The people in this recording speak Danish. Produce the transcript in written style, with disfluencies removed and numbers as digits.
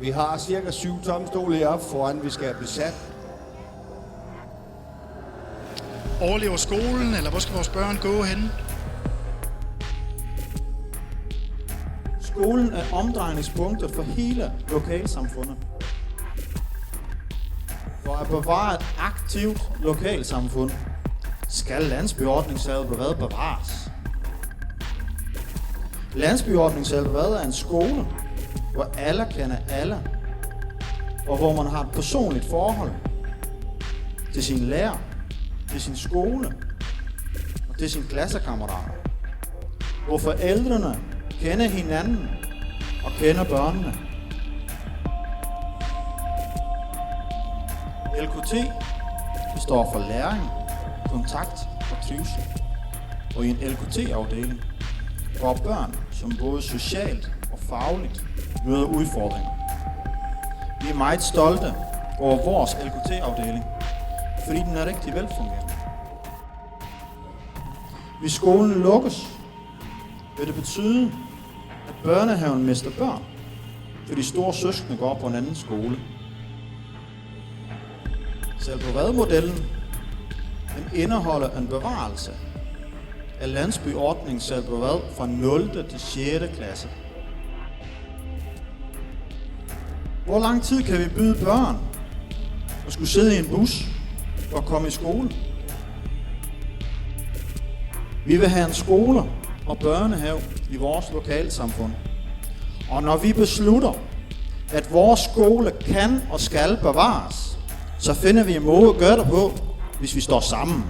Vi har cirka 7 tomme stole heroppe foran, vi skal have besat. Overlever skolen, eller hvor skal vores børn gå hen? Skolen er omdrejningspunktet for hele lokalsamfundet. For at bevare et aktivt lokalsamfund, skal landsbyordningssalget bevares. Landsbyordningssalget er en skole, hvor alle kender alle, og hvor man har et personligt forhold til sin lærer, til sin skole og til sine klassekammerater. Hvor forældrene kender hinanden og kender børnene. LKT står for læring, kontakt og trivsel. Og i en LKT-afdeling går børn, som både socialt og fagligt møder udfordringer. Vi er meget stolte over vores LKT-afdeling, fordi den er rigtig velfungerende. Hvis skolen lukkes, vil det betyde, at børnehaven mister børn, fordi store søskende går på en anden skole. Saltbred-modellen indeholder en bevarelse af landsbyordningen Saltbred fra 0. til 6. klasse. Hvor lang tid kan vi byde børn at skulle sidde i en bus for at komme i skole? Vi vil have en skole og børnehave i vores lokalsamfund. Og når vi beslutter, at vores skole kan og skal bevares, så finder vi en måde at gøre det på, hvis vi står sammen.